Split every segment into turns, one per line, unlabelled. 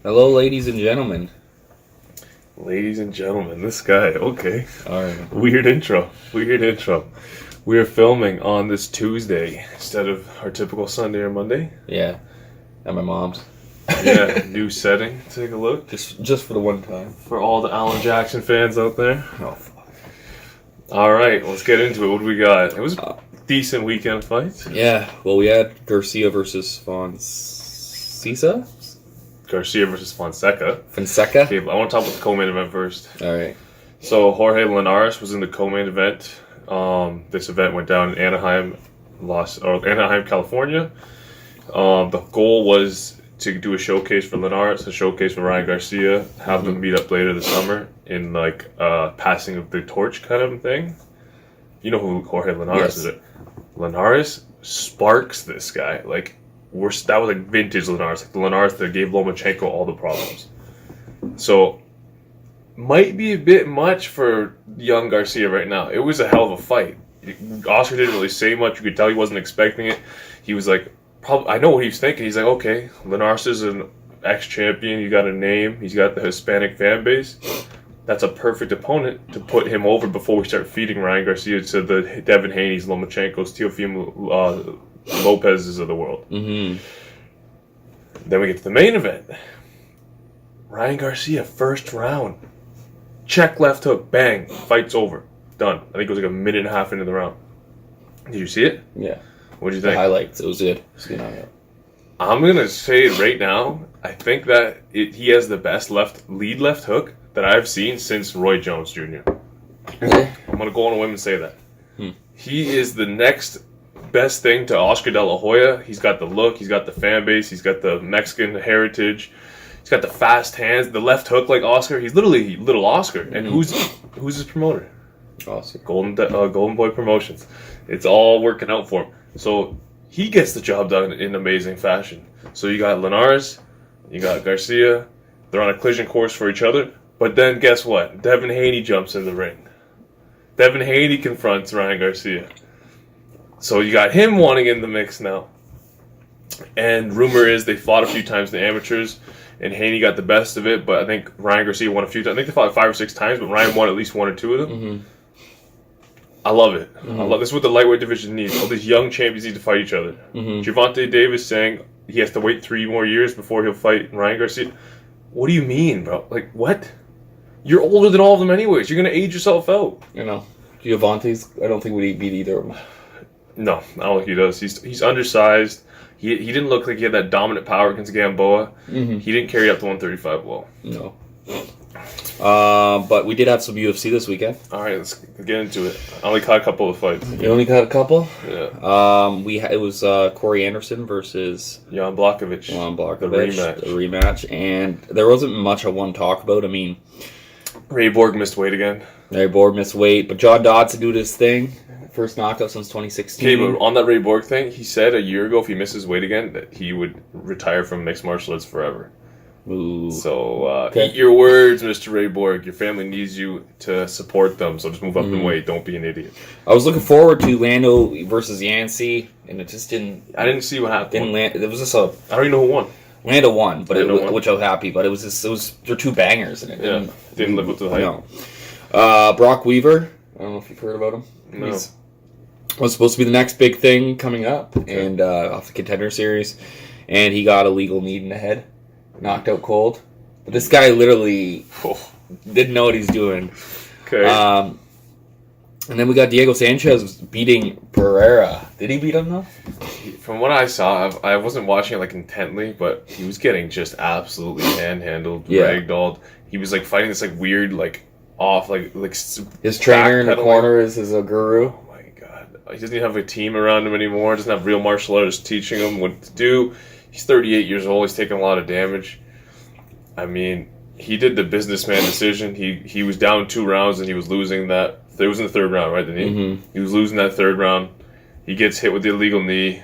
Hello, ladies and gentlemen.
Ladies and gentlemen, this guy, okay.
All right.
Weird intro. We are filming on this Tuesday instead of our typical Sunday or Monday.
Yeah, at my mom's.
Yeah, new setting. Take a look.
Just for the one time.
For all the Alan Jackson fans out there.
Oh, fuck.
All right, let's get into it. What do we got? It was a decent weekend fight.
Yeah, well, we had Garcia versus Fonseca.
Garcia versus Fonseca.
Fonseca?
Okay, I want to talk about the co-main event first.
All right.
So Jorge Linares was in the co-main event. This event went down in Anaheim, California. The goal was to do a showcase for Linares, a showcase for Ryan Garcia, have them meet up later this summer in like passing of the torch kind of thing. You know who Jorge Linares is? Linares sparks this guy. Like that was like vintage Linares, like the Linares that gave Lomachenko all the problems. So might be a bit much for young Garcia right now. It was a hell of a fight. Oscar didn't really say much. You could tell he wasn't expecting it. He was like, I know what he was thinking. He's like, okay, Linares is an ex-champion. He got a name. He's got the Hispanic fan base. That's a perfect opponent to put him over before we start feeding Ryan Garcia to the Devin Haney's, Lomachenkos, Teofimo Lopez's of the world.
Mm-hmm.
Then we get to the main event. Ryan Garcia, first round. Check left hook, bang, fight's over. Done. I think it was like a minute and a half into the round. Did you see it?
Yeah.
What did you
The
think?
highlights. It was good. It was good highlight.
I'm going to say it right now. I think that he has the best lead left hook that I've seen since Roy Jones Jr.
Really?
I'm going to go on a whim and say that. He is the next best thing to Oscar De La Hoya. He's got the look. He's got the fan base. He's got the Mexican heritage. He's got the fast hands. The left hook like Oscar. He's literally little Oscar. And who's his promoter?
Oscar.
Golden Boy Promotions. It's all working out for him. So he gets the job done in amazing fashion. So you got Linares, you got Garcia. They're on a collision course for each other. But then guess what? Devin Haney jumps in the ring. Devin Haney confronts Ryan Garcia. So you got him wanting in the mix now. And rumor is they fought a few times in the amateurs, and Haney got the best of it, but I think Ryan Garcia won a few times. I think they fought 5 or 6 times, but Ryan won at least 1 or 2 of them. Mm-hmm. I love it. I love this is what the lightweight division needs. All these young champions need to fight each other. Gervonta Davis saying he has to wait 3 more years before he'll fight Ryan Garcia. What do you mean, bro? Like, what? You're older than all of them anyways. You're going to age yourself out.
You know, Giovanni's, I don't think would beat either of them.
No, I don't think he does. He's undersized. He didn't look like he had that dominant power against Gamboa. He didn't carry up to 135 well.
No. But we did have some UFC this weekend.
All right, let's get into it. I only caught a couple of fights.
You only caught a couple?
Yeah.
It was Corey Anderson versus
Jan Blachowicz.
The rematch. And there wasn't much I want to talk about. I mean,
Ray Borg missed weight again.
Ray Borg missed weight, but John Dodson do this thing. First knockout since 2016.
Okay, but on that Ray Borg thing, he said a year ago if he misses weight again that he would retire from mixed martial arts forever.
Ooh.
So eat your words, Mr. Ray Borg. Your family needs you to support them, so just move up in weight. Don't be an idiot.
I was looking forward to Lando versus Yancey, and it just didn't.
I didn't see what happened.
Didn't land. It was just a.
I don't even know who won.
Lando won, but which I was happy. But it was just they're 2 bangers, and it
didn't live up to the hype.
No. Brock Weaver. I don't know if you've heard about him.
No.
He's was supposed to be the next big thing coming up, and off the Contender Series, and he got a legal knee in the head, knocked out cold. But this guy literally didn't know what he's doing.
Okay.
And then we got Diego Sanchez beating Pereira. Did he beat him though?
From what I saw, I wasn't watching it like intently, but he was getting just absolutely manhandled, ragdolled. He was like fighting this like weird like off like
his trainer in the corner is a guru.
Oh my god, he doesn't even have a team around him anymore. Doesn't have real martial artists teaching him what to do. He's 38 years old. He's taking a lot of damage. I mean, he did the businessman decision. He was down 2 rounds and he was losing that. It was in the 3rd round, right? Didn't he? He was losing that 3rd round. He gets hit with the illegal knee.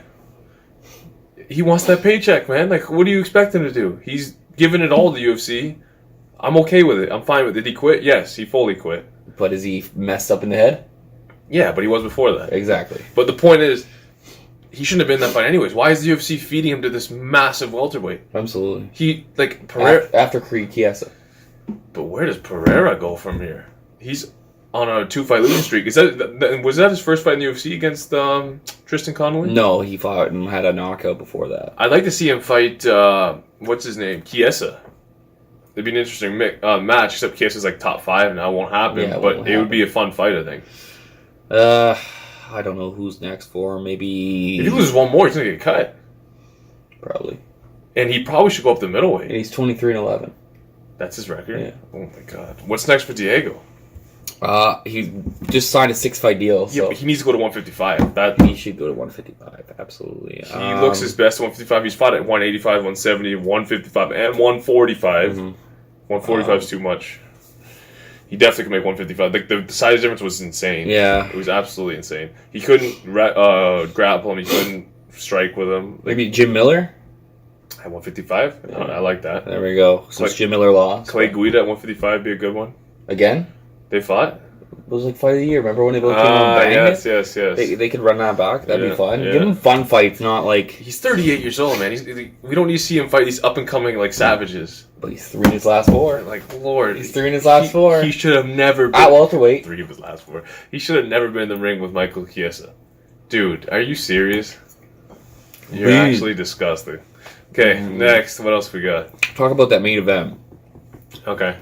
He wants that paycheck, man. Like, what do you expect him to do? He's given it all to the UFC. I'm okay with it. I'm fine with it. Did he quit? Yes, he fully quit.
But is he messed up in the head?
Yeah, but he was before that.
Exactly.
But the point is, he shouldn't have been in that fight anyways. Why is the UFC feeding him to this massive welterweight?
Absolutely.
He, like, Pereira...
After Creed Chiesa.
But where does Pereira go from here? He's on a 2-fight losing streak. Was that his first fight in the UFC against Tristan Connolly?
No, he fought and had a knockout before that.
I'd like to see him fight, what's his name? Chiesa. It'd be an interesting match, except Chiesa's like top 5 now. It won't happen, but it would be a fun fight, I think.
I don't know who's next for him. Maybe...
If he loses one more, he's going to get cut.
Probably.
And he probably should go up to middleweight.
And he's 23-11.
That's his record?
Yeah.
Oh my god. What's next for Diego?
He just signed a 6-fight deal. So
yeah, but he needs to go to 155.
He should go to 155, absolutely.
He looks his best at 155. He's fought at 185, 170, 155, and 145. 145 is too much. He definitely could make 155. Like, the size difference was insane.
Yeah.
It was absolutely insane. He couldn't grapple him. He couldn't strike with him. Like,
maybe Jim Miller?
At 155? Yeah. I like that.
There we go. Since Jim Miller lost.
Clay Guida at 155 would be a good one.
Again?
They fought?
It was like fight of the year. Remember when they both came on banging?
Yes.
They could run that back. That'd be fun.
Yeah.
Give him fun fights, not like...
He's 38 years old, man. We don't need to see him fight these up-and-coming, like, savages.
But he's 3 in his last 4.
Like, Lord.
He's 3 in his last 4.
He should have never been...
At welterweight.
3 of his last 4. He should have never been in the ring with Michael Chiesa. Dude, are you serious? You're actually disgusting. Okay, next. What else we got?
Talk about that main event.
Okay.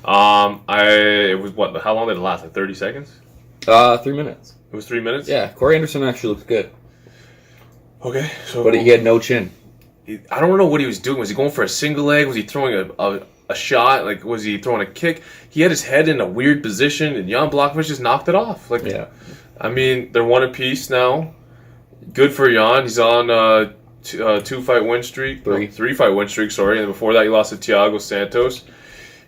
It was what? How long did it last? Like 30 seconds?
3 minutes.
It was 3 minutes?
Yeah, Corey Anderson actually looks good.
Okay, so...
But he had no chin.
I don't know what he was doing. Was he going for a single leg? Was he throwing a shot? Like, was he throwing a kick? He had his head in a weird position, and Jan Blachowicz just knocked it off. Like,
yeah.
I mean, they're 1 apiece now. Good for Jan. He's on a 2-fight win streak. 3-fight win streak, sorry. And before that, he lost to Thiago Santos.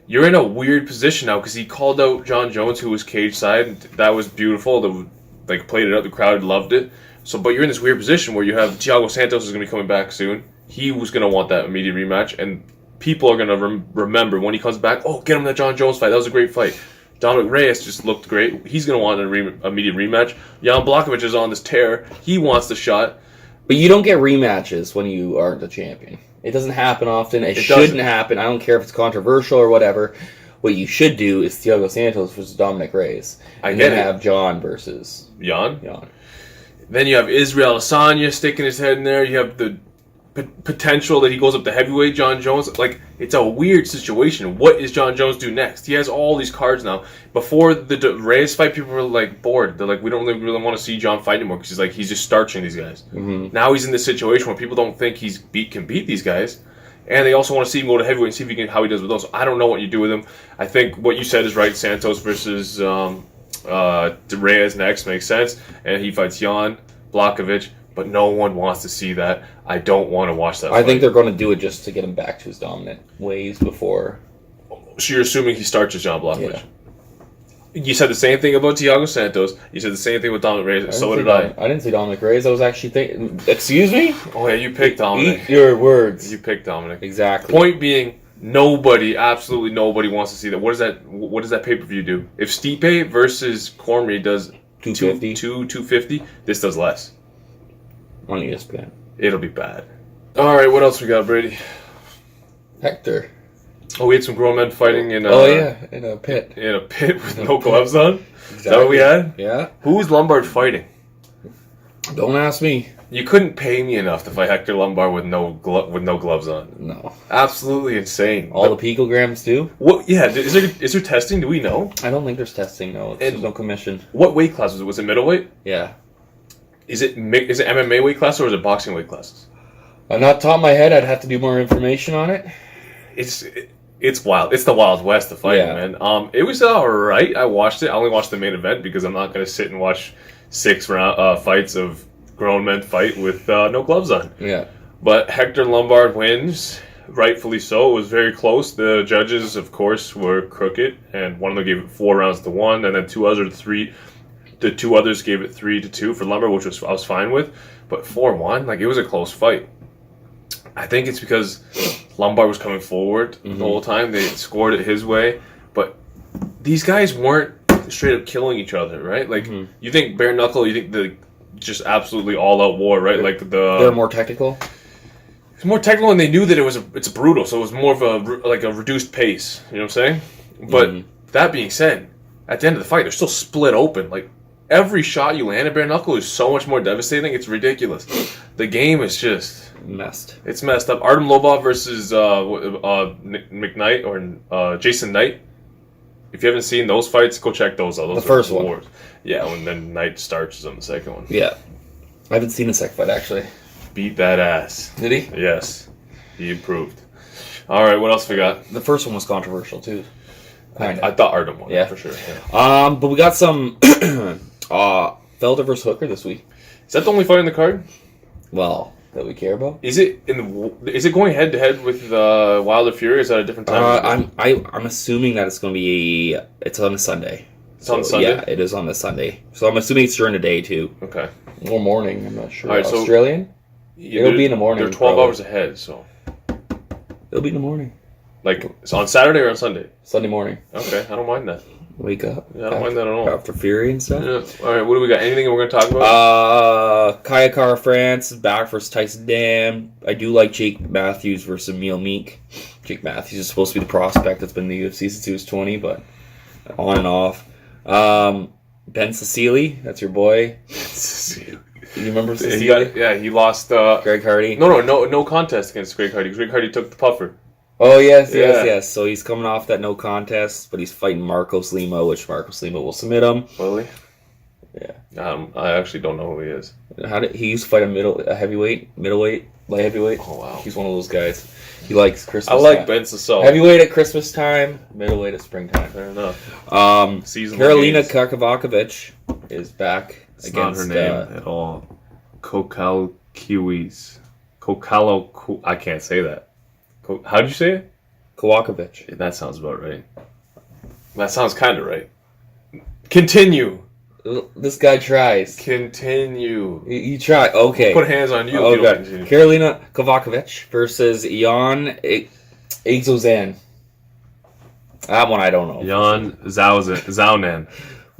You're in a weird position now because he called out John Jones, who was cage side. That was beautiful. Played it up. The crowd loved it. So, but you're in this weird position where you have Thiago Santos is going to be coming back soon. He was going to want that immediate rematch, and people are going to remember when he comes back. Oh, get him that John Jones fight. That was a great fight. Dominic Reyes just looked great. He's going to want an immediate rematch. Jan Blachowicz is on this tear. He wants the shot.
But you don't get rematches when you aren't the champion. It doesn't happen often. It shouldn't happen. I don't care if it's controversial or whatever. What you should do is Thiago Santos versus Dominic Reyes. And then have John versus
Jan. Then you have Israel Adesanya sticking his head in there. You have the potential that he goes up to heavyweight John Jones. Like, it's a weird situation. What is John Jones do next? He has all these cards now. Before the Reyes fight, people were like bored. They're like, we don't really want to see John fight anymore because he's just starching these guys. Now he's in this situation where people don't think can beat these guys, and they also want to see him go to heavyweight and see how he does with those. I don't know what you do with him. I think what you said is right. Santos versus Reyes next makes sense, and he fights Jan Blachowicz. But no one wants to see that. I don't want to watch that fight.
I think they're going to do it just to get him back to his dominant ways before.
So you're assuming he starts as Jan Blachowicz? Yeah. You said the same thing about Thiago Santos. You said the same thing with Dominic Reyes. So did I.
I didn't say Dominic Reyes. I was actually thinking... Excuse me?
Oh, yeah, you picked Dominic.
Eat your words.
You picked Dominic.
Exactly.
Point being, absolutely nobody wants to see that. What does that pay-per-view do? If Stipe versus Cormier does 250, this does less.
On ESPN.
It'll be bad. All right, what else we got, Brady?
Hector.
Oh, we had some grown men fighting in
in a pit.
In a pit with no gloves on?
Exactly.
Is that what we had?
Yeah.
Who was Lombard fighting?
Don't ask me.
You couldn't pay me enough to fight Hector Lombard with no gloves on.
No.
Absolutely insane.
All the picograms too?
What? Yeah. Is there testing? Do we know?
I don't think there's testing. No. There's no commission.
What weight class was it? Was it middleweight?
Yeah.
Is it MMA weight class or is it boxing weight classes?
I'm not top of my head. I'd have to do more information on it.
It's wild. It's the Wild West of fighting, man. It was alright. I watched it. I only watched the main event because I'm not going to sit and watch 6 fights of grown men fight with no gloves on.
Yeah.
But Hector Lombard wins, rightfully so. It was very close. The judges, of course, were crooked, and one of them gave it 4 rounds to 1, and then the 2 others gave it 3-2 for Lombard, which I was fine with. But 4-1, it was a close fight. I think it's because Lombard was coming forward the whole time. They scored it his way. But these guys weren't straight up killing each other, right? You think bare knuckle, you think just absolutely all-out war, right? Like
they're more technical.
It's more technical, and they knew that it's brutal, so it was more of a reduced pace. You know what I'm saying? But that being said, at the end of the fight, they're still split open. Like every shot you land at bare knuckle is so much more devastating. It's ridiculous. The game is just
messed.
It's messed up. Artem Lobov versus McKnight or Jason Knight. If you haven't seen those fights, go check those out. Those
the first one.
Wars. Yeah, when then Knight starts on the second one.
Yeah. I haven't seen the second fight, actually.
Beat that ass.
Did he?
Yes. He improved. All right, what else we got?
The first one was controversial, too.
I thought Artem won. Yeah, for sure.
Yeah. But we got some Felder versus Hooker this week.
Is that the only fight in the card?
Well, that we care about.
Is it going head to head with Wilder Fury? Or is that a different time?
I'm assuming that it's going to be it's on a Sunday.
It's on Sunday.
Yeah, it is on the Sunday. So I'm assuming it's during the day too.
Okay.
Or morning. I'm not sure.
All right, so
Australian. It'll be in the morning.
They're 12 hours ahead, so
it'll be in the morning.
Like it's on Saturday or on Sunday?
Sunday morning.
Okay, I don't mind that.
Wake up.
Yeah, I don't mind that at all.
After Fury and stuff.
Yeah. All right, what do we got? Anything we're going to talk about?
Kaya Kara France is back versus Tyson Dam. I do like Jake Matthews versus Emil Meek. Jake Matthews is supposed to be the prospect that's been in the UFC since he was 20, but on and off. Ben Cecily, that's your boy. You remember Cecily?
He lost.
Greg Hardy.
No contest against Greg Hardy. Greg Hardy took the puffer.
Oh, yes. So he's coming off that no contest, but he's fighting Marcos Lima, which Marcos Lima will submit him.
Will he?
Yeah.
I actually don't know who he is.
He used to fight a heavyweight, middleweight, light heavyweight?
Oh, wow.
He's one of those guys. He likes Christmas
I like
time.
Ben Cecil.
Heavyweight at Christmas time, middleweight at springtime.
Fair enough.
Karolina Kakabakovic is back
it's
against...
not her name at all. Kokalkiwis. I can't say that. How did you say it?
Kowakovic.
That sounds about right. That sounds kind of right. Continue.
This guy tries.
Continue.
You try. Okay.
Put hands on you.
Oh, God. Karolina Kovakovic versus Jan Exozan. That one I don't know.
Jan Zaunan.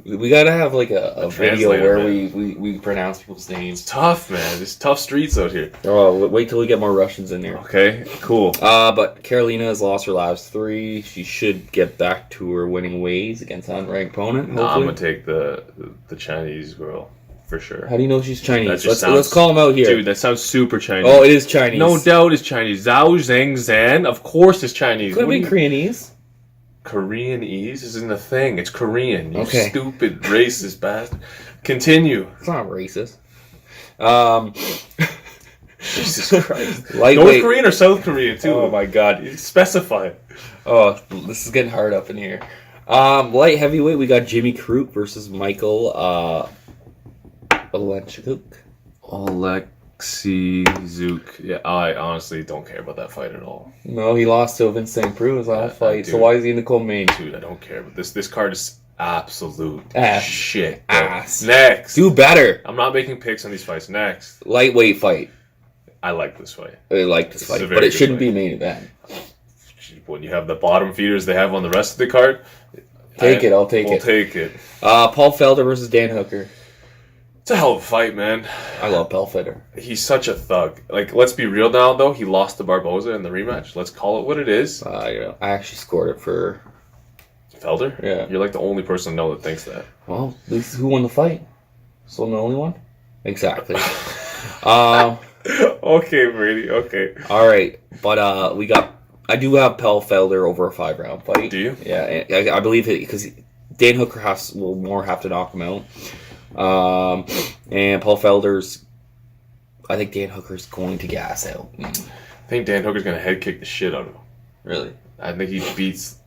We gotta have like a video where we pronounce people's names.
It's tough, man. It's tough streets out here.
Oh, wait till we get more Russians in there.
Okay, cool.
But Karolina has lost her last 3. She should get back to her winning ways against an unranked opponent.
No, I'm gonna take the Chinese girl for sure.
How do you know she's Chinese? Let's call him out here.
Dude, that sounds super Chinese.
Oh, it is Chinese.
No doubt it's Chinese. Zhao Zhangzhan, of course it's Chinese.
Could have been Koreanese.
Koreanese isn't a thing. It's Korean. You stupid racist bastard. Continue.
It's not racist.
Jesus Christ.
Lightweight.
North Korean or South Korean too? Oh my God. You specify.
Oh, this is getting hard up in here. Light heavyweight, we got Jimmy Crute versus Michael Olenchuk.
Zook. Yeah, I honestly don't care about that fight at all.
No, he lost to Vincent Prue his last fight. So why is he in the co-main?
Dude, I don't care. But this card is absolute shit.
Ass.
Next.
Do better.
I'm not making picks on these fights. Next.
Lightweight fight.
I like this fight.
I like this fight, but it shouldn't be main event.
When you have the bottom feeders they have on the rest of the card,
I'll take it.
We'll take it.
Paul Felder versus Dan Hooker.
It's a hell of a fight, man.
I love Paul Felder.
He's such a thug. Like, let's be real now, though. He lost to Barboza in the rematch. Let's call it what it is.
I actually scored it for
Felder.
Yeah,
you're like the only person I know that thinks that.
Well, at least who won the fight? So I'm the only one. Exactly.
Okay, Brady. Okay.
All right, but I do have Paul Felder over a 5-round fight.
Do you?
Yeah, I believe it because Dan Hooker will have to knock him out. And Paul Felder's, I think Dan Hooker's going to gas out.
I think Dan Hooker's going to head kick the shit out of him.
Really?
I think he beats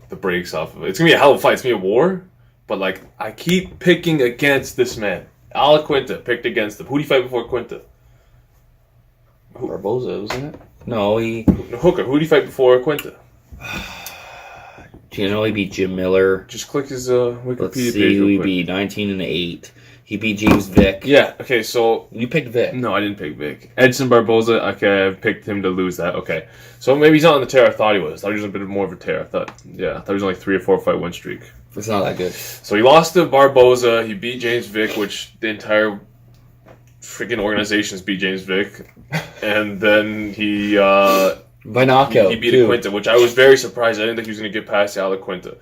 the brakes off of it. It's going to be a hell of a fight. It's going to be a war. But, like, I keep picking against this man. Ala Quinta picked against him. Who did he fight before Quinta?
Barboza, wasn't it? No,
Hooker. Who did he fight before Quinta?
Do you know he beat Jim Miller?
Just click his Wikipedia
Let's
page.
See who he beat. 19-8. He beat James Vick.
Yeah. Okay. So
you picked Vick.
No, I didn't pick Vick. Edson Barboza. Okay, I picked him to lose that. Okay. So maybe he's not on the tear I thought he was. I thought he was a bit more of a tear. I thought he was only 3 or 4 fight win streak.
It's not that good.
So he lost to Barboza. He beat James Vick, which the entire freaking organizations beat James Vick, and then he
by knockout.
He beat Quinta, which I was very surprised. I didn't think he was going to get past Alex Quinta.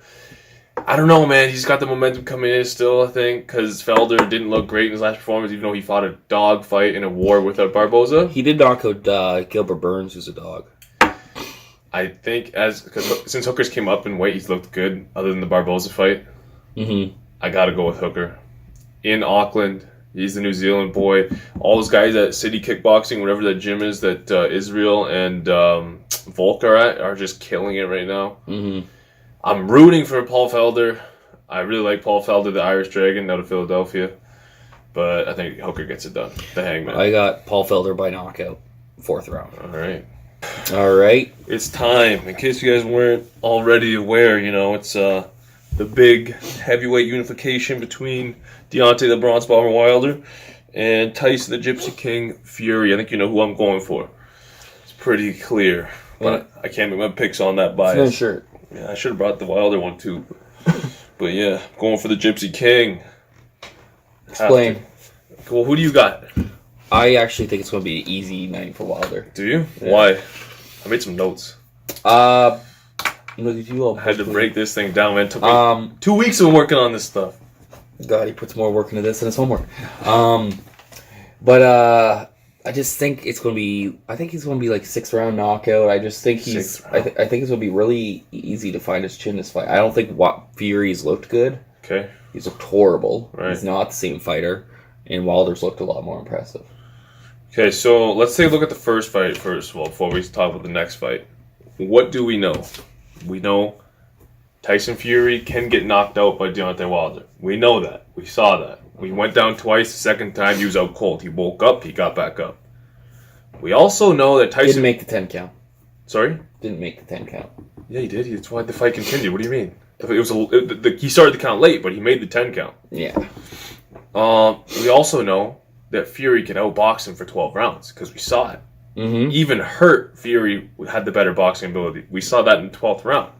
I don't know, man. He's got the momentum coming in still, I think, because Felder didn't look great in his last performance, even though he fought a dog fight in a war without Barboza.
He did knock out Gilbert Burns, who's a dog.
I think since Hooker's came up in weight, he's looked good, other than the Barboza fight.
Mm-hmm.
I got to go with Hooker. In Auckland, he's the New Zealand boy. All those guys at City Kickboxing, whatever that gym is that Israel and Volk are at, are just killing it right now.
Mm-hmm.
I'm rooting for Paul Felder. I really like Paul Felder, the Irish Dragon out of Philadelphia. But I think Hooker gets it done. The Hangman.
I got Paul Felder by knockout. 4th round.
All right.
Alright.
It's time. In case you guys weren't already aware, it's the big heavyweight unification between Deontay the Bronze Bomber Wilder and Tyson the Gypsy King Fury. I think you know who I'm going for. It's pretty clear. But I can't make my picks on that bias.
No shirt.
Yeah, I should have brought the Wilder one too. But yeah, going for the Gypsy King.
Explain.
Well, who do you got?
I actually think it's going to be an easy night for Wilder.
Do you?
Yeah.
Why? I made some notes.
Look at you all.
I had to break this thing down, man. It took me 2 weeks of working on this stuff.
God, he puts more work into this than his homework. But I just think it's going to be. I think he's going to be like 6th round knockout. I just think he's. I think it's going to be really easy to find his chin this fight. I don't think Fury's looked good.
Okay.
He's looked horrible.
Right.
He's not the same fighter, and Wilder's looked a lot more impressive.
Okay, so let's take a look at the first fight first of all before we talk about the next fight. What do we know? We know Tyson Fury can get knocked out by Deontay Wilder. We know that. We saw that. We went down twice. The second time, he was out cold. He woke up. He got back up. We also know that Tyson...
Didn't make the 10 count.
Sorry?
Didn't make the 10 count.
Yeah, he did. That's why the fight continued. What do you mean? He started the count late, but he made the 10 count.
Yeah.
We also know that Fury can outbox him for 12 rounds because we saw it.
Mm-hmm.
Even hurt, Fury had the better boxing ability. We saw that in the 12th round.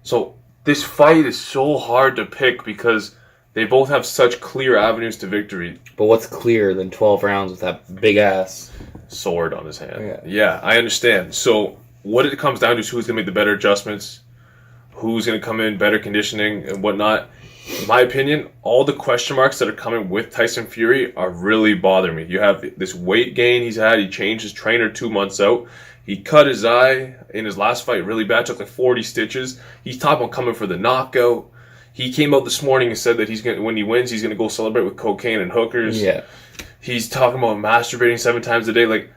So this fight is so hard to pick because they both have such clear avenues to victory.
But what's clearer than 12 rounds with that big ass
sword on his hand?
Yeah.
Yeah, I understand. So what it comes down to is who's going to make the better adjustments, who's going to come in better conditioning and whatnot. In my opinion, all the question marks that are coming with Tyson Fury are really bothering me. You have this weight gain he's had. He changed his trainer 2 months out. He cut his eye in his last fight really bad, took like 40 stitches. He's talking about coming for the knockout. He came out this morning and said that when he wins, he's going to go celebrate with cocaine and hookers.
Yeah.
He's talking about masturbating 7 times a day. Like,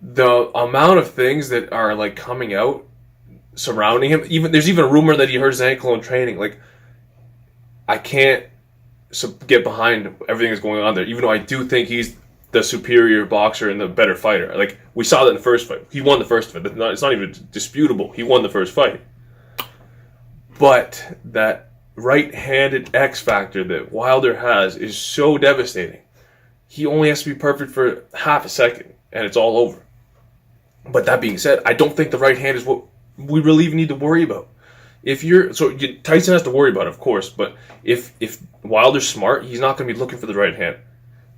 the amount of things that are like coming out surrounding him. There's even a rumor that he hurt his ankle in training. Like, I can't get behind everything that's going on there, even though I do think he's the superior boxer and the better fighter. Like, we saw that in the first fight. He won the first fight. It's not even disputable. He won the first fight. But that right-handed X factor that Wilder has is so devastating. He only has to be perfect for half a second, and it's all over. But that being said, I don't think the right hand is what we really even need to worry about. Tyson has to worry about it, of course, but if Wilder's smart, he's not going to be looking for the right hand.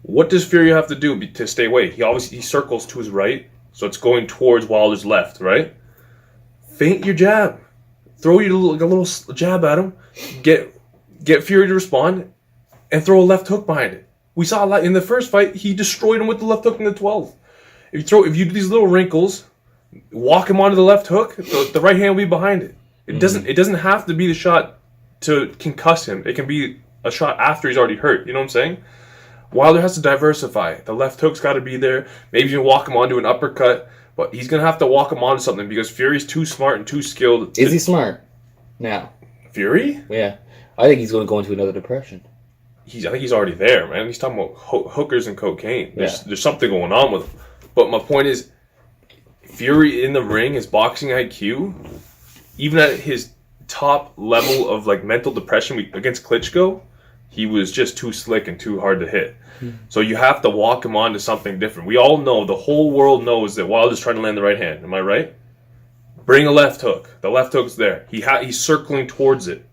What does Fury have to do to stay away? He circles to his right, so it's going towards Wilder's left, right? Feint your jab. Throw a little jab at him, get Fury to respond, and throw a left hook behind it. We saw in the first fight, he destroyed him with the left hook in the 12th. If you do these little wrinkles, walk him onto the left hook, the right hand will be behind it. It doesn't have to be the shot to concuss him. It can be a shot after he's already hurt. You know what I'm saying? Wilder has to diversify. The left hook's got to be there. Maybe you can walk him onto an uppercut, but he's going to have to walk him onto something because Fury's too smart and too skilled.
Is he smart? Now.
Fury?
Yeah. I think he's going to go into another depression.
I think he's already there, man. He's talking about hookers and cocaine. There's something going on with him. But my point is, Fury in the ring, his boxing IQ, even at his top level of like mental depression against Klitschko, he was just too slick and too hard to hit. So you have to walk him onto something different. We all know, the whole world knows that Wilder's trying to land the right hand. Am I right? Bring a left hook. The left hook's there. He's circling towards it.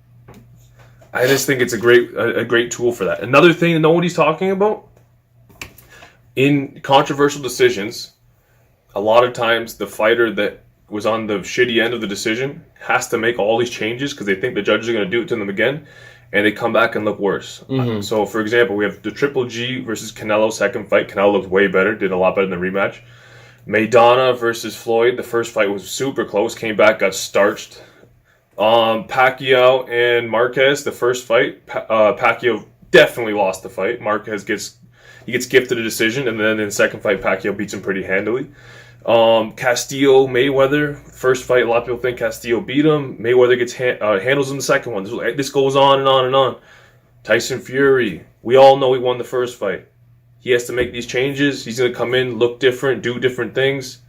I just think it's a great tool for that. Another thing to know what he's talking about. in controversial decisions, a lot of times the fighter that was on the shitty end of the decision has to make all these changes because they think the judges are going to do it to them again, and they come back and look worse. So, for example, we have the Triple G versus Canelo second fight. Canelo looked way better, did a lot better in the rematch. Maidana versus Floyd, the first fight was super close, came back, got starched. Pacquiao and Marquez, the first fight, Pacquiao definitely lost the fight. Marquez gets gifted a decision, and then in the second fight, Pacquiao beats him pretty handily. Castillo, Mayweather, first fight, a lot of people think Castillo beat him. Mayweather gets handles in the second one. This goes on and on and on. Tyson Fury, we all know he won the first fight. He has to make these changes. He's going to come in, look different, do different things.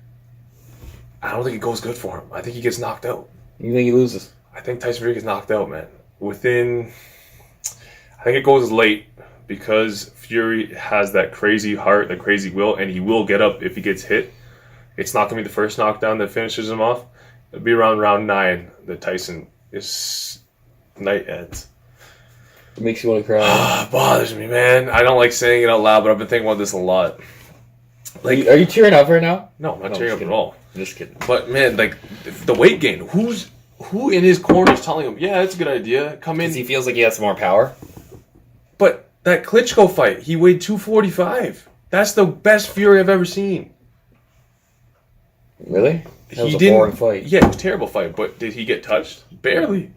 I don't think it goes good for him. I think he gets knocked out.
You think he loses?
I think Tyson Fury gets knocked out, man. I think it goes late because Fury has that crazy heart, that crazy will, and he will get up if he gets hit. It's not going to be the first knockdown that finishes him off. It'll be around round 9 that Tyson is night ends.
It makes you want to cry.
Bothers me, man. I don't like saying it out loud, but I've been thinking about this a lot.
Like, are you tearing up right now?
No, I'm not tearing up at all.
I'm just kidding.
But man, like the weight gain. Who in his corner is telling him, yeah, it's a good idea. Come in.
Because he feels like he has some more power.
But that Klitschko fight, he weighed 245. That's the best Fury I've ever seen.
Really? That was a boring fight.
Yeah, it was a terrible fight, but did he get touched? Barely.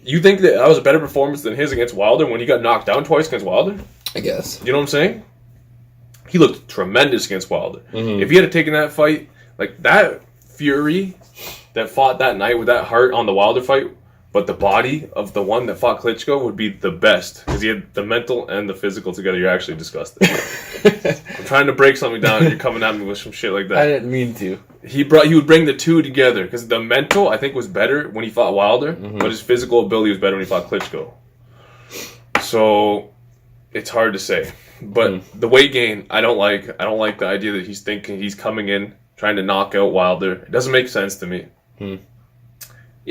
You think that was a better performance than his against Wilder when he got knocked down twice against Wilder?
I guess.
You know what I'm saying? He looked tremendous against Wilder.
Mm-hmm.
If he had taken that fight, like that Fury that fought that night with that heart on the Wilder fight, but the body of the one that fought Klitschko would be the best because he had the mental and the physical together. You're actually disgusting. I'm trying to break something down and you're coming at me with some shit like that.
I didn't mean to.
He would bring the two together because the mental I think was better when he fought Wilder, but his physical ability was better when he fought Klitschko. So it's hard to say. But the weight gain, I don't like. I don't like the idea that he's thinking he's coming in trying to knock out Wilder. It doesn't make sense to me.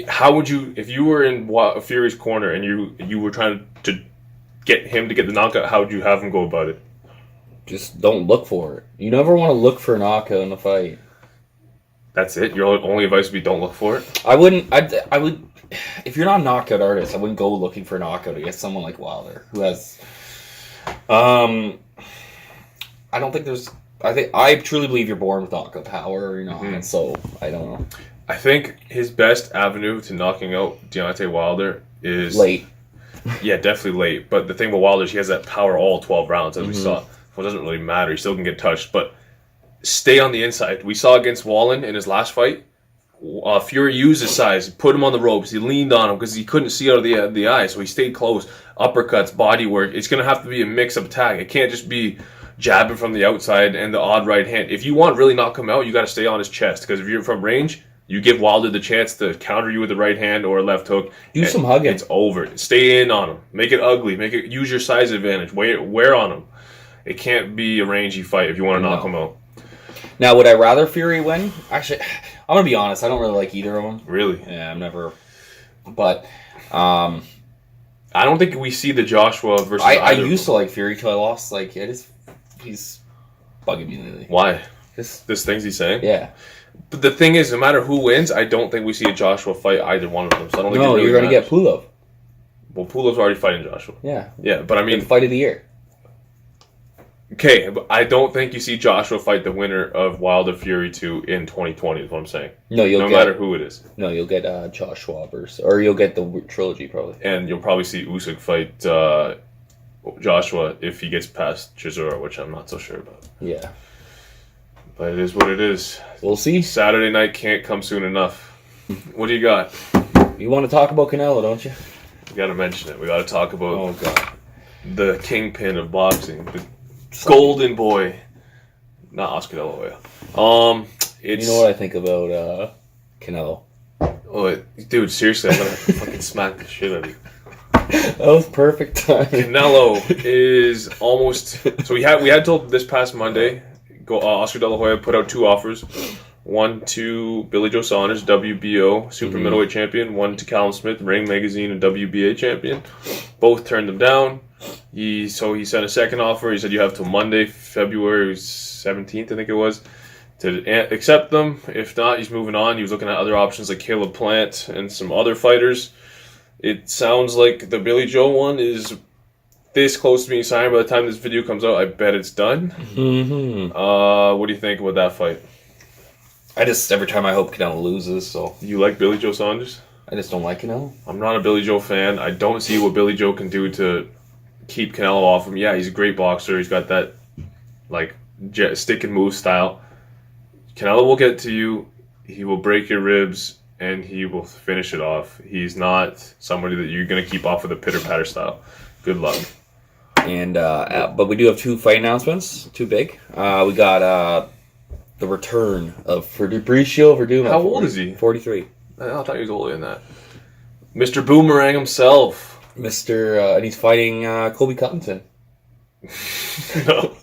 How would you, if you were in Fury's corner and you were trying to get him to get the knockout, how would you have him go about it?
Just don't look for it. You never want to look for a knockout in a fight.
That's it? Your only advice would be don't look for it?
I wouldn't. I would. If you're not a knockout artist, I wouldn't go looking for a knockout against someone like Wilder, who has. I don't think there's. I truly believe you're born with knockout power. You know, and so I don't know.
I think his best avenue to knocking out Deontay Wilder is
late.
Yeah, definitely late. But the thing with Wilder is he has that power all 12 rounds, as we saw. Well, it doesn't really matter. He still can get touched, but stay on the inside. We saw against Wallen in his last fight. Fury used his size, put him on the ropes. He leaned on him because he couldn't see out of the eye, so he stayed close. Uppercuts, body work. It's going to have to be a mix of attack. It can't just be jabbing from the outside and the odd right hand. If you want to really knock him out, you got to stay on his chest because if you're from range, you give Wilder the chance to counter you with a right hand or a left hook.
Do some hugging.
It's over. Stay in on him. Make it ugly. Use your size advantage. Wear on him. It can't be a rangy fight if you want to knock him out.
Now, would I rather Fury win? Actually, I'm going to be honest. I don't really like either of them.
Really?
Yeah, I'm never... But,
I don't think we see the Joshua versus
I used to like Fury till I lost. Like, he's bugging me lately.
Why? This things he's saying?
Yeah.
But the thing is, no matter who wins, I don't think we see a Joshua fight either one of them. So I don't think
you're going to get Pulov.
Well, Pulov's already fighting Joshua.
Yeah.
Yeah, but I mean...
The fight of the year.
Okay, but I don't think you see Joshua fight the winner of Wilder Fury 2 in 2020 is what I'm saying.
No, no
matter who it is.
No, you'll get Joshua versus... Or you'll get the trilogy, probably.
And you'll probably see Usyk fight Joshua if he gets past Chisora, which I'm not so sure about.
Yeah.
But it is what it is.
We'll see.
Saturday night can't come soon enough. What do you got?
You want to talk about Canelo, don't you?
We got to mention it. We got to talk about
oh, God.
the kingpin of boxing. The golden boy. Not Oscar De La Hoya.
You know what I think about Canelo?
Oh, dude, seriously, I'm going to fucking smack the shit out of you.
That was perfect timing.
Canelo is almost... So we had till this past Monday... Oscar De La Hoya put out 2 offers. One to Billy Joe Saunders, WBO super middleweight champion. One to Callum Smith, Ring Magazine and WBA champion. Both turned them down. He sent a second offer. He said you have till Monday, February 17th, I think it was, to accept them. If not, he's moving on. He was looking at other options like Caleb Plant and some other fighters. It sounds like the Billy Joe one is this close to being signed. By the time this video comes out, I bet it's done.
Mm-hmm.
What do you think about that fight?
Every time I hope Canelo loses, so.
You like Billy Joe Saunders?
I just don't like Canelo.
I'm not a Billy Joe fan. I don't see what Billy Joe can do to keep Canelo off him. Yeah, he's a great boxer. He's got that, like, stick and move style. Canelo will get to you. He will break your ribs, and he will finish it off. He's not somebody that you're going to keep off with a pitter-patter style. Good luck.
And but we do have 2 fight announcements. Too big. We got the return of Fabricio Verdum.
How old is he?
43.
I thought he was older than that. Mr. Boomerang himself.
And he's fighting Colby Covington.
No.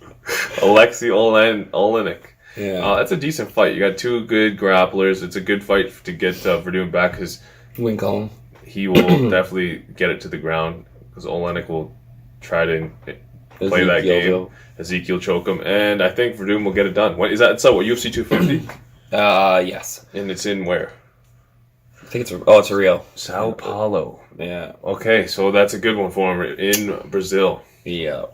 Alexei Olenek.
Yeah.
That's a decent fight. You got 2 good grapplers. It's a good fight to get Verdum back because
Win column.
he will definitely get it to the ground because Olenek will try to play that game. Ezekiel choke him, and I think Verdum will get it done. What is that? It's what, UFC 250?
Yes.
And it's in where?
I think it's a Rio.
Sao Paulo.
Yeah.
Okay, so that's a good one for him in Brazil.
Yeah.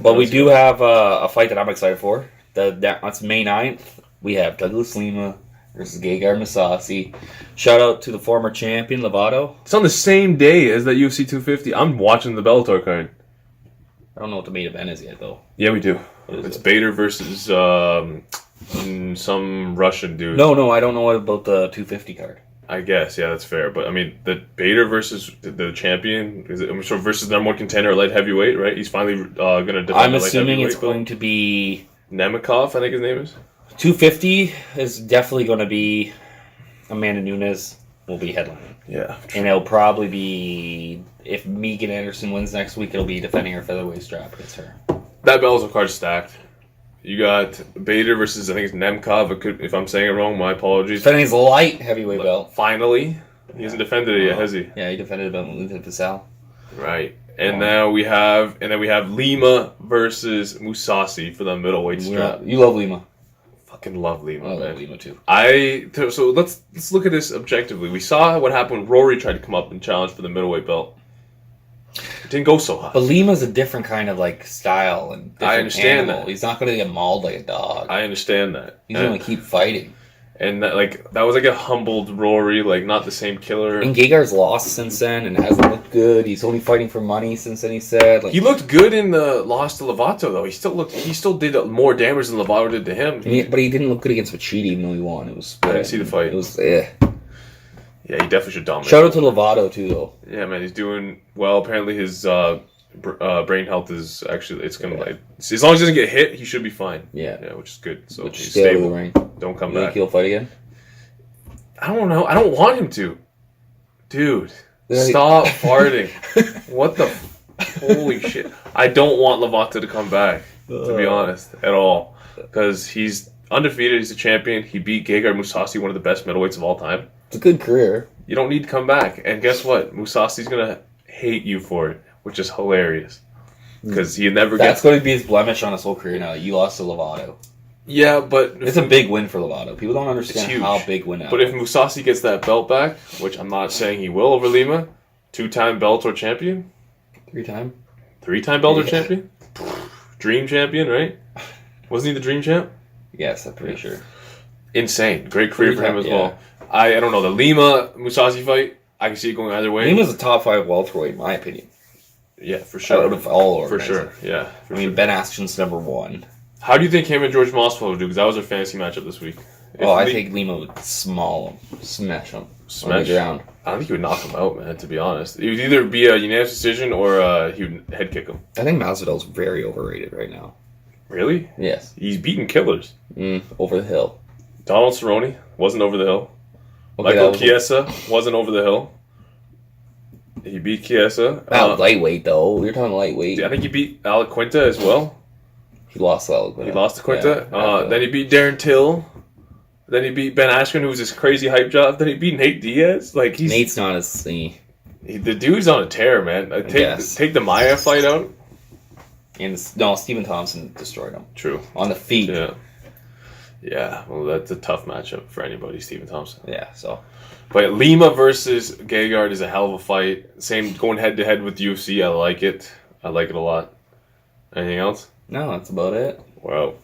But we do have a fight that I'm excited for. That's May 9th. We have Douglas Lima versus Gegard Mousasi. Shout out to the former champion, Lovato.
It's on the same day as that UFC 250. I'm watching the Bellator card.
I don't know what the main event is yet, though.
Yeah, we do.
What is
It's
it?
Bader versus some Russian dude.
No, I don't know about the 250 card.
I guess, yeah, that's fair. But I mean, the Bader versus the champion versus the number 1 contender at light heavyweight, right? He's finally going to defend.
I'm
the light
assuming it's
heavyweight
going to be
Nemikov, I think his name is.
250 is definitely going to be Amanda Nunes will be headlining.
Yeah,
And it'll probably be, if Megan Anderson wins next week, it'll be defending her featherweight strap against her.
that Bellator card's stacked. You got Bader versus I think it's Nemkov. If I'm saying it wrong, my apologies.
Defending his light heavyweight belt.
Finally, he hasn't defended it yet, has he?
Yeah, he defended it about Linton Fasal.
Right. And now we have Lima versus Mousasi for the middleweight strap.
You love Lima.
Fucking love
I
Lima,
love
man.
Lima too.
So let's look at this objectively. We saw what happened when Rory tried to come up and challenge for the middleweight belt. It didn't go so high.
But Lima's a different kind of like style and different
I understand
animal.
that.
He's not going to get mauled like a dog.
I understand that.
He's going to keep fighting.
And that was like a humbled Rory, like not the same killer.
And Gegard's lost since then and hasn't looked good. He's only fighting for money since then, he said. Like,
He looked good in the loss to Lovato, though. He still did more damage than Lovato did to him.
but he didn't look good against Machidi even though he won. It was.
I didn't see the fight.
It was.
Yeah, he definitely should dominate.
Shout out to Lovato too, though.
Yeah, man, he's doing well. Apparently, his brain health is actually as long as he doesn't get hit, he should be fine.
Yeah,
which is good. So
Which
he's
stay out of the
stable.
ring.
Don't come
You think
back.
he'll fight again?
I don't know. I don't want him to. Dude,
Yeah,
stop farting. What the? Holy shit! I don't want Lovato to come back. To be honest, at all, because he's undefeated. He's a champion. He beat Gegard Mousasi, one of the best middleweights of all time.
It's a good career.
You don't need to come back. And guess what? Mousasi's gonna hate you for it, which is hilarious. Because he never
That's
gets.
going to be his blemish on his whole career now. You lost to Lovato.
Yeah, but
It's a big win for Lovato. People don't
It's
understand
huge.
how big win that
But if Mousasi gets that belt back, which I'm not saying he will over Lima, 2-time Bellator champion,
3-time.
3-time Bellator
Yeah.
champion, Dream champion, right? Wasn't he the Dream champ?
Yes, I'm pretty sure.
Insane, great career for him as
3-time,
well. I don't know, the Lima Mousasi fight, I can see it going either way.
Lima's a top 5 welterweight, in my opinion.
Yeah, for sure.
Out of all
For sure,
organizations.
yeah.
I mean, Ben Askren's number 1.
How do you think him and George Masvidal would do? Because that was their fantasy matchup this week.
I think Lima would smash him on
Smash?
the ground.
I don't think he would knock him out, man, to be honest. It would either be a unanimous decision or he would head kick him.
I think Masvidal's very overrated right now.
Really?
Yes.
He's beating killers.
Over the hill.
Donald Cerrone wasn't over the hill.
Okay,
Michael
that was-
Chiesa wasn't over the hill. He beat Chiesa.
Lightweight, though. You're talking lightweight.
I think he beat Alec Quinta as well.
He lost to Alec.
He lost to Quinta.
Yeah,
Then he beat Darren Till. Then he beat Ben Askren, who was this crazy hype job. Then he beat Nate Diaz. Like he's
Nate's not as thingy.
The dude's on a tear, man.
guess.
Take the Maia fight out.
And no, Stephen Thompson destroyed him.
True.
On the feet.
Yeah. Yeah. Well, that's a tough matchup for anybody, Stephen Thompson.
Yeah, so.
But Lima versus Gegard is a hell of a fight. Same going head to head with UFC. I like it. I like it a lot. Anything else?
No, that's about it.
Wow.